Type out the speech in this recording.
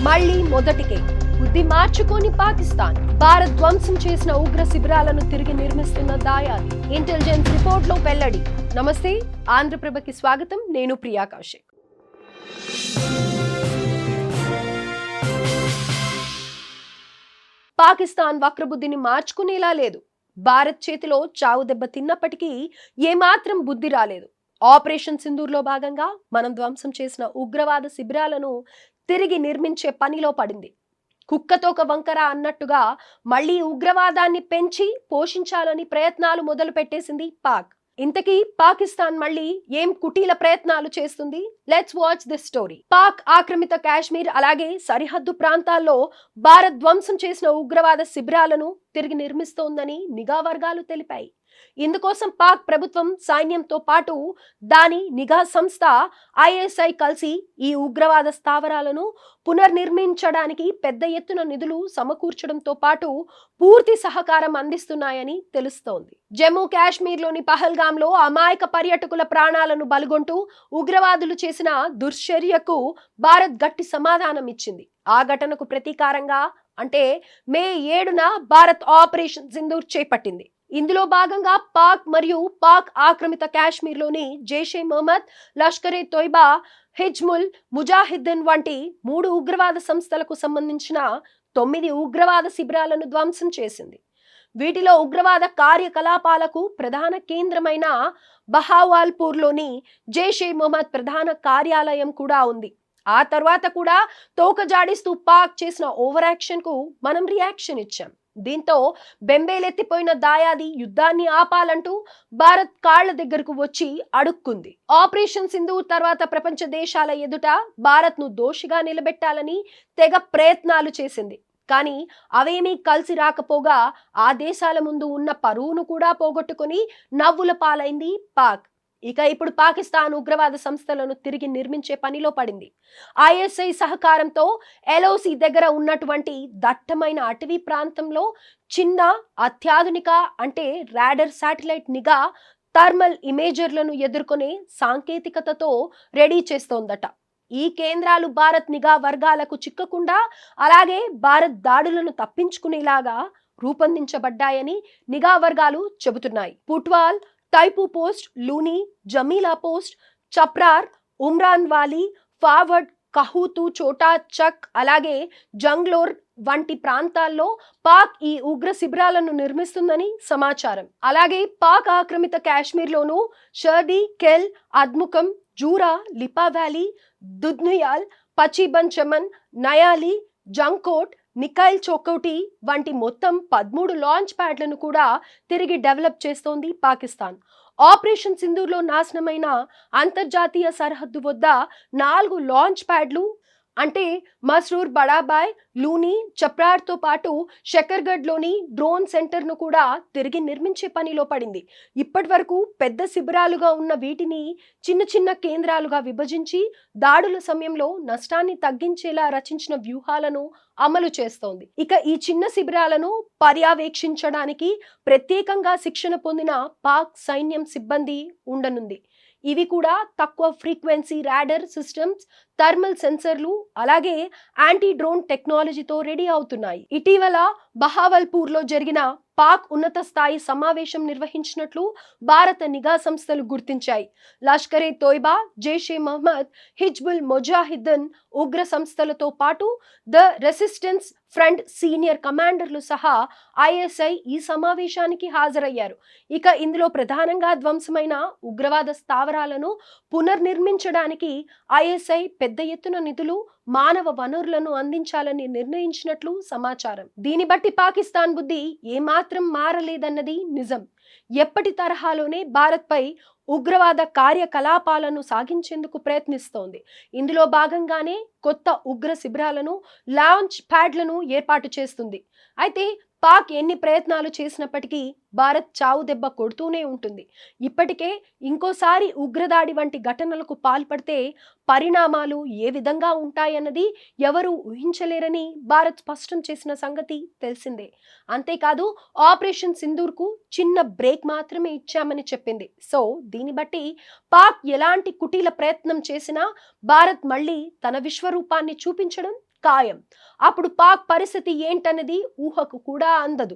మళ్లీ మొదటికే బుద్ధి మార్చుకొని పాకిస్తాన్ భారత్ ధ్వంసం చేసిన ఉగ్ర శిబిరాలను తిరిగి నిర్మిస్తున్న దాయాది ఇంటెలిజెన్స్ రిపోర్ట్ లో వెల్లడి. నమస్తే, ఆంధ్రప్రభకి స్వాగతం. నేను ప్రియా కౌశిక్. పాకిస్తాన్ వక్రబుద్ధిని మార్చుకునేలా లేదు. భారత్ చేతిలో చావు దెబ్బ తిన్నప్పటికీ ఏమాత్రం బుద్ధి రాలేదు. ఆపరేషన్ సింధూర్లో భాగంగా మనం ధ్వంసం చేసిన ఉగ్రవాద శిబిరాలను తిరిగి నిర్మించే పనిలో పడింది. కుక్కతోక వంకర అన్నట్టుగా మళ్లీ ఉగ్రవాదాన్ని పెంచి పోషించాలని ప్రయత్నాలు మొదలు పెట్టేసింది పాక్. ఇంతకీ పాకిస్తాన్ మళ్లీ ఏం కుటీల ప్రయత్నాలు చేస్తుంది? Let's watch this story. Pak ఆక్రమిత కాశ్మీర్ అలాగే సరిహద్దు ప్రాంతాల్లో భారత్ ధ్వంసం చేసిన ఉగ్రవాద శిబిరాలను తిరిగి నిర్మిస్తోందని నిఘా వర్గాలు తెలిపాయి. ఇందుకోసం పాక్ ప్రభుత్వం సైన్యంతో పాటు దాని నిఘా సంస్థ ఐఎస్ఐ కలిసి ఈ ఉగ్రవాద స్థావరాలను పునర్నిర్మించడానికి పెద్ద ఎత్తున నిధులు సమకూర్చడంతో పాటు పూర్తి సహకారం అందిస్తున్నాయని తెలుస్తోంది. జమ్మూ కాశ్మీర్లోని పహల్గాంలో అమాయక పర్యాటకుల ప్రాణాలను బలిగొంటూ ఉగ్రవాదులు చేసిన దుశ్చర్యకు భారత్ గట్టి సమాధానం ఇచ్చింది. ఆ ఘటనకు ప్రతీకారంగా అంటే మే 7న భారత్ ఆపరేషన్ సింధూర్ చేపట్టింది. ఇందులో భాగంగా పాక్ మరియు పాక్ ఆక్రమిత కాశ్మీర్లోని జైషే మహమ్మద్, లష్కరే తోయిబా, హిజ్బుల్ ముజాహిద్దీన్ వంటి 3 ఉగ్రవాద సంస్థలకు సంబంధించిన 9 ఉగ్రవాద శిబిరాలను ధ్వంసం చేసింది. వీటిలో ఉగ్రవాద కార్యకలాపాలకు ప్రధాన కేంద్రమైన బహావాల్పూర్లోని జైషే మహమ్మద్ ప్రధాన కార్యాలయం కూడా ఉంది. ఆ తర్వాత కూడా తోక జాడిస్తూ పాక్ చేసిన ఓవర్ యాక్షన్ కు మనం రియాక్షన్ ఇచ్చాం. దీంతో బెంబేలెత్తిపోయిన దాయాది యుద్ధాన్ని ఆపాలంటూ భారత్ కాళ్ల దగ్గరకు వచ్చి అడుక్కుంది. ఆపరేషన్ సింధూర్ తర్వాత ప్రపంచ దేశాల ఎదుట భారత్ ను దోషిగా నిలబెట్టాలని తెగ ప్రయత్నాలు చేసింది. కానీ అవేమీ కలిసి రాకపోగా ఆ దేశాల ముందు ఉన్న పరువును కూడా పోగొట్టుకుని నవ్వుల పాలైంది పాక్. ఇక ఇప్పుడు పాకిస్తాన్ ఉగ్రవాద సంస్థలను తిరిగి నిర్మించే పనిలో పడింది. ఐఎస్ఐ సహకారంతో ఎల్ఓసి దగ్గర ఉన్నటువంటి దట్టమైన అటవీ ప్రాంతంలో చిన్న అత్యాధునిక అంటే రాడర్ శాటిలైట్ నిఘా థర్మల్ ఇమేజర్లను ఎదుర్కొనే సాంకేతికతతో రెడీ చేస్తోందట. ఈ కేంద్రాలు భారత్ నిఘా వర్గాలకు చిక్కకుండా అలాగే భారత్ దాడులను తప్పించుకునేలాగా రూపొందించబడ్డాయని నిఘా వర్గాలు చెబుతున్నాయి. పుట్వాల్, టైపు post, Luni, Jamila post, Chaprar, Umran Wali, forward, Kahuta, Chhota Chak అలాగే జంగ్లోర్ వంటి ప్రాంతాల్లో పాక్ ఈ ఉగ్ర శిబిరాలను నిర్మిస్తుందని సమాచారం. అలాగే పాక్ ఆక్రమిత కాశ్మీర్లోనూ షర్ది, కెల్, అద్ముకం, జూరా, లిపా వ్యాలీ, దుద్నుయాల్, పచిబన్ చమన్, నయాలి, జంకోట్, నికైల్ చౌకౌటి వంటి మొత్తం 13 లాంచ్ ప్యాడ్లను కూడా తిరిగి డెవలప్ చేస్తోంది పాకిస్తాన్. ఆపరేషన్ సింధూర్లో నాశనమైన అంతర్జాతీయ సరిహద్దు వద్ద 4 లాంచ్ ప్యాడ్లు అంటే మస్రూర్, బడాబాయ్, లూని, చప్రార్తో పాటు షకర్గఢ్లోని డ్రోన్ సెంటర్ను కూడా తిరిగి నిర్మించే పనిలో పడింది. ఇప్పటి వరకు పెద్ద శిబిరాలుగా ఉన్న వీటిని చిన్న చిన్న కేంద్రాలుగా విభజించి దాడుల సమయంలో నష్టాన్ని తగ్గించేలా రచించిన వ్యూహాలను అమలు చేస్తోంది. ఇక ఈ చిన్న శిబిరాలను పర్యవేక్షించడానికి ప్రత్యేకంగా శిక్షణ పొందిన పాక్ సైన్యం సిబ్బంది ఉండనుంది. ఇవి కూడా తక్కువ ఫ్రీక్వెన్సీ రాడర్ సిస్టమ్స్, థర్మల్ సెన్సర్లు అలాగే యాంటీ డ్రోన్ టెక్నాలజీతో రెడీ అవుతున్నాయి. ఇటీవల బహావల్పూర్లో జరిగిన పాక్ ఉన్నత స్థాయి సమావేశం నిర్వహించినట్లు భారత నిఘా సంస్థలు గుర్తించాయి. లష్కరే తోయిబా, జైషే మహమ్మద్, హిజ్బుల్ ముజాహిద్దీన్ ఉగ్ర సంస్థలతో పాటు ద రెసిస్టెన్స్ ఫ్రంట్ సీనియర్ కమాండర్లు సహా ఐఎస్ఐ ఈ సమావేశానికి హాజరయ్యారు. ఇక ఇందులో ప్రధానంగా ధ్వంసమైన ఉగ్రవాద స్థావరాలను పునర్నిర్మించడానికి ఐఎస్ఐ పెద్ద ఎత్తున నిధులు, మానవ వనరులను అందించాలని నిర్ణయించినట్లు సమాచారం. దీన్ని బట్టి పాకిస్తాన్ బుద్ధి ఏమాత్రం మారలేదన్నది నిజం. ఎప్పటి తరహాలోనే భారత్పై ఉగ్రవాద కార్యకలాపాలను సాగించేందుకు ప్రయత్నిస్తోంది. ఇందులో భాగంగానే కొత్త ఉగ్ర శిబిరాలను, లాంచ్ ప్యాడ్లను ఏర్పాటు చేస్తుంది. అయితే పాక్ ఎన్ని ప్రయత్నాలు చేసినప్పటికీ భారత్ చావు దెబ్బ కొడుతూనే ఉంటుంది. ఇప్పటికే ఇంకోసారి ఉగ్రదాడి వంటి ఘటనలకు పాల్పడితే పరిణామాలు ఏ విధంగా ఉంటాయన్నది ఎవరూ ఊహించలేరని భారత్ స్పష్టం చేసిన సంగతి తెలిసిందే. అంతేకాదు ఆపరేషన్ సింధూర్కు చిన్న బ్రేక్ మాత్రమే ఇచ్చామని చెప్పింది. సో దీన్ని బట్టి పాక్ ఎలాంటి కుటీల ప్రయత్నం చేసినా భారత్ మళ్ళీ తన విశ్వరూపాన్ని చూపించడం ఖాయం. అప్పుడు పాక్ పరిస్థితి ఏంటన్నది ఊహకు కూడా అందదు.